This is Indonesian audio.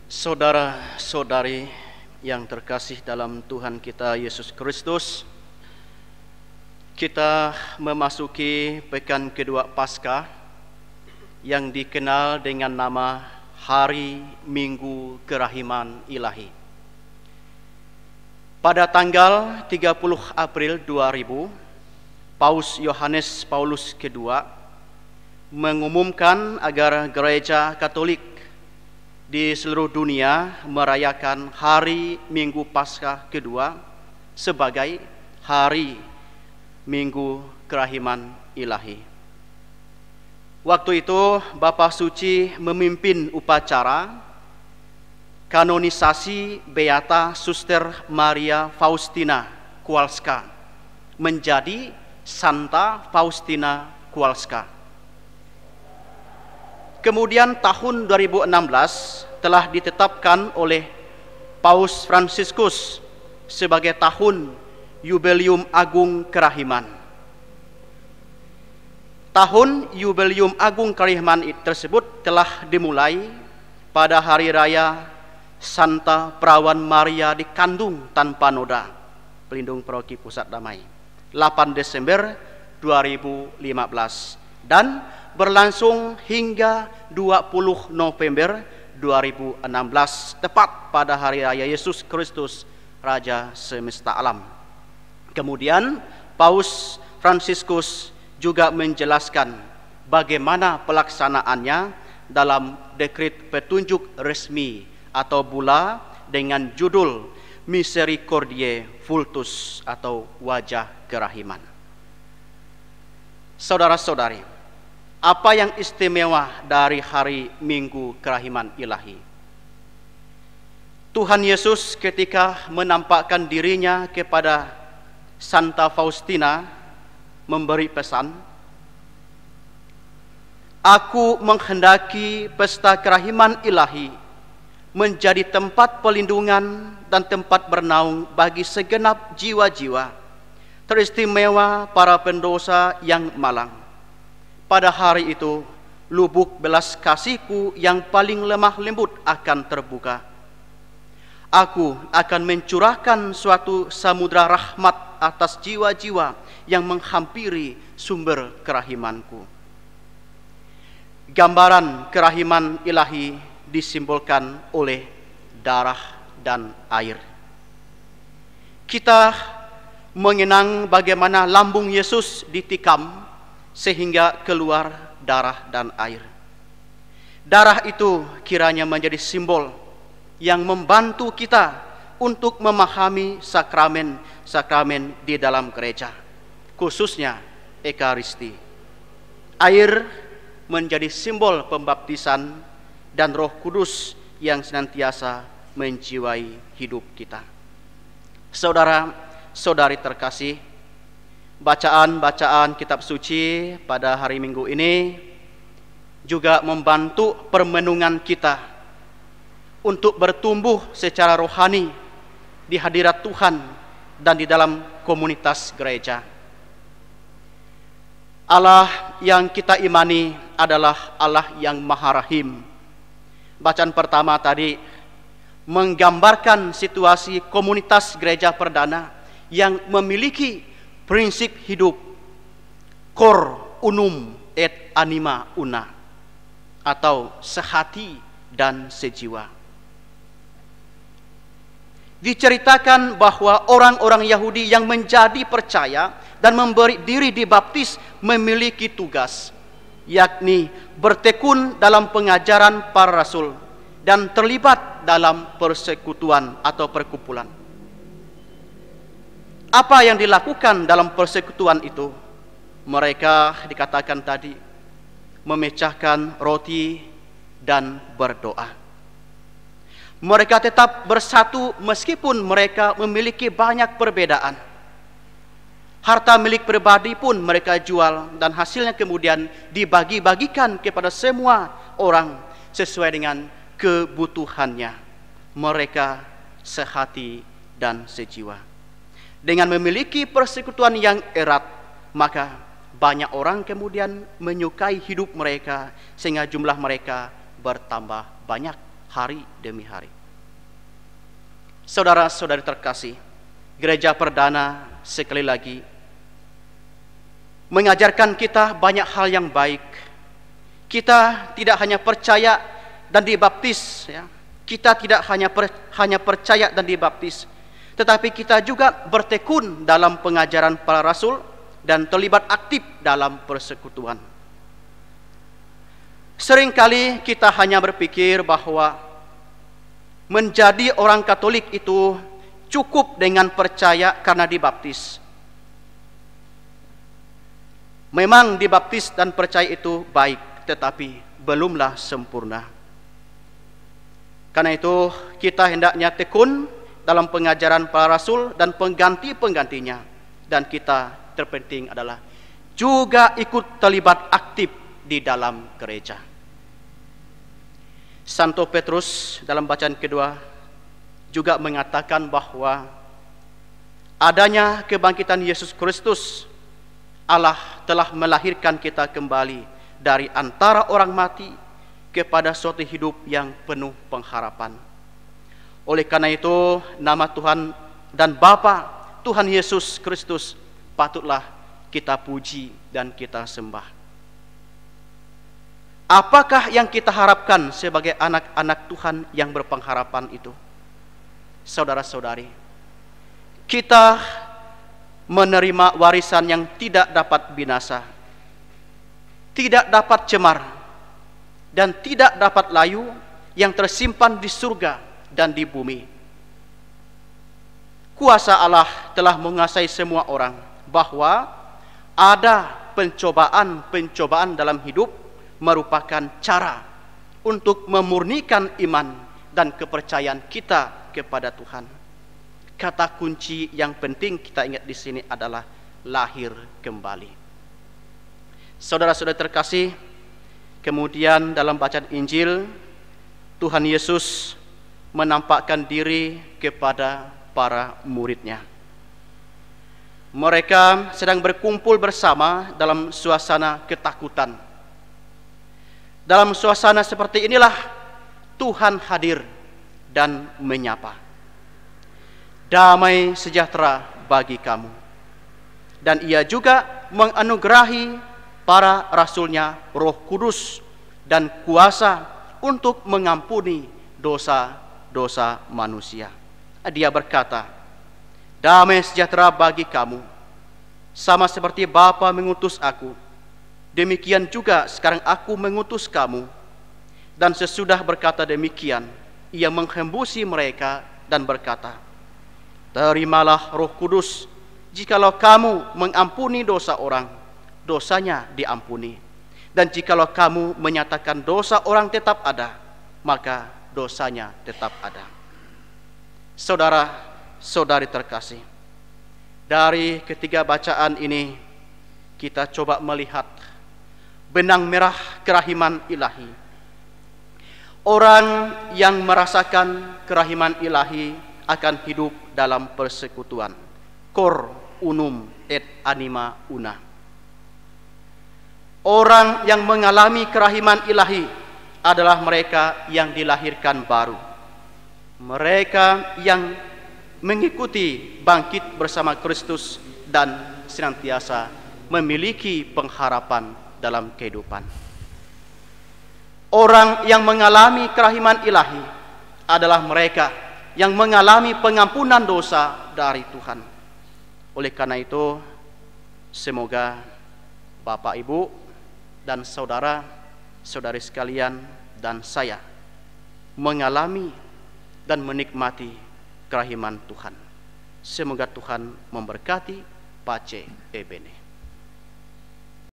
Saudara-saudari yang terkasih dalam Tuhan kita Yesus Kristus, kita memasuki pekan kedua Paskah yang dikenal dengan nama Hari Minggu Kerahiman Ilahi. Pada tanggal 30 April 2000, Paus Yohanes Paulus II mengumumkan agar Gereja Katolik di seluruh dunia merayakan Hari Minggu Paskah kedua sebagai Hari Minggu Kerahiman Ilahi. Waktu itu Bapa Suci memimpin upacara kanonisasi Beata Suster Maria Faustina Kowalska menjadi Santa Faustina Kowalska. Kemudian tahun 2016 telah ditetapkan oleh Paus Fransiskus sebagai tahun Yubelium Agung Kerahiman. Tahun Yubelium Agung Kerahiman tersebut telah dimulai pada hari raya Santa Perawan Maria di Kandung Tanpa Noda, Pelindung Paroki Pusat Damai, 8 Desember 2015 dan berlangsung hingga 20 November 2016, tepat pada hari raya Yesus Kristus Raja Semesta Alam. Kemudian Paus Fransiskus juga menjelaskan bagaimana pelaksanaannya dalam dekret petunjuk resmi atau bula dengan judul Misericordiae Vultus atau Wajah Kerahiman. Saudara-saudari, apa yang istimewa dari Hari Minggu Kerahiman Ilahi? Tuhan Yesus ketika menampakkan dirinya kepada Santa Faustina memberi pesan, "Aku menghendaki pesta kerahiman ilahi menjadi tempat pelindungan dan tempat bernaung bagi segenap jiwa-jiwa, teristimewa para pendosa yang malang. Pada hari itu, lubuk belas kasihku yang paling lemah lembut akan terbuka. Aku akan mencurahkan suatu samudra rahmat atas jiwa-jiwa yang menghampiri sumber kerahimanku." Gambaran kerahiman ilahi disimbolkan oleh darah dan air. Kita mengenang bagaimana lambung Yesus ditikam sehingga keluar darah dan air. Darah itu kiranya menjadi simbol yang membantu kita untuk memahami sakramen-sakramen di dalam gereja, khususnya Ekaristi. Air menjadi simbol pembaptisan dan Roh Kudus yang senantiasa menjiwai hidup kita. Saudara-saudari terkasih, bacaan-bacaan kitab suci pada hari Minggu ini juga membantu permenungan kita untuk bertumbuh secara rohani di hadirat Tuhan dan di dalam komunitas gereja. Allah yang kita imani adalah Allah yang Maha Rahim. Bacaan pertama tadi menggambarkan situasi komunitas gereja perdana yang memiliki prinsip hidup cor unum et anima una, atau sehati dan sejiwa. Diceritakan bahwa orang-orang Yahudi yang menjadi percaya dan memberi diri dibaptis memiliki tugas, yakni bertekun dalam pengajaran para rasul dan terlibat dalam persekutuan atau perkumpulan. Apa yang dilakukan dalam persekutuan itu? Mereka dikatakan tadi memecahkan roti dan berdoa. Mereka tetap bersatu meskipun mereka memiliki banyak perbedaan. Harta milik pribadi pun mereka jual dan hasilnya kemudian dibagi-bagikan kepada semua orang sesuai dengan kebutuhannya. Mereka sehati dan sejiwa. Dengan memiliki persekutuan yang erat, maka banyak orang kemudian menyukai hidup mereka sehingga jumlah mereka bertambah banyak hari demi hari. Saudara-saudari terkasih, gereja perdana sekali lagi mengajarkan kita banyak hal yang baik. Kita tidak hanya percaya dan dibaptis, ya. Kita tidak hanya percaya dan dibaptis, tetapi kita juga bertekun dalam pengajaran para rasul dan terlibat aktif dalam persekutuan. Seringkali kita hanya berpikir bahwa menjadi orang Katolik itu cukup dengan percaya karena dibaptis. Memang dibaptis dan percaya itu baik, tetapi belumlah sempurna. Karena itu kita hendaknya tekun dalam pengajaran para rasul dan pengganti-penggantinya. Dan kita terpenting adalah juga ikut terlibat aktif di dalam gereja. Santo Petrus dalam bacaan kedua juga mengatakan bahwa adanya kebangkitan Yesus Kristus, Allah telah melahirkan kita kembali dari antara orang mati kepada suatu hidup yang penuh pengharapan. Oleh karena itu, nama Tuhan dan Bapa Tuhan Yesus Kristus patutlah kita puji dan kita sembah. Apakah yang kita harapkan sebagai anak-anak Tuhan yang berpengharapan itu? Saudara-saudari, kita menerima warisan yang tidak dapat binasa, tidak dapat cemar, dan tidak dapat layu, yang tersimpan di surga dan di bumi. Kuasa Allah telah menguasai semua orang, bahwa ada pencobaan-pencobaan dalam hidup merupakan cara untuk memurnikan iman dan kepercayaan kita kepada Tuhan. Kata kunci yang penting kita ingat di sini adalah lahir kembali. Saudara-saudara terkasih, kemudian dalam bacaan Injil, Tuhan Yesus menampakkan diri kepada para murid-Nya. Mereka sedang berkumpul bersama dalam suasana ketakutan. Dalam suasana seperti inilah Tuhan hadir dan menyapa. Damai sejahtera bagi kamu. Dan ia juga menganugerahi para rasulnya Roh Kudus dan kuasa untuk mengampuni dosa-dosa manusia. Dia berkata, damai sejahtera bagi kamu, sama seperti Bapa mengutus aku, demikian juga sekarang aku mengutus kamu. Dan sesudah berkata demikian, ia menghembusi mereka dan berkata, terimalah Roh Kudus. Jikalau kamu mengampuni dosa orang, dosanya diampuni. Dan jikalau kamu menyatakan dosa orang tetap ada, maka dosanya tetap ada. Saudara-saudari terkasih, dari ketiga bacaan ini kita coba melihat benang merah kerahiman ilahi. Orang yang merasakan kerahiman ilahi akan hidup dalam persekutuan. Cor unum et anima una. Orang yang mengalami kerahiman ilahi adalah mereka yang dilahirkan baru. Mereka yang mengikuti bangkit bersama Kristus dan senantiasa memiliki pengharapan dalam kehidupan. Orang yang mengalami kerahiman ilahi adalah mereka yang mengalami pengampunan dosa dari Tuhan. Oleh karena itu, semoga Bapak, Ibu, dan saudara-saudari sekalian dan saya mengalami dan menikmati kerahiman Tuhan. Semoga Tuhan memberkati. Pace e bene.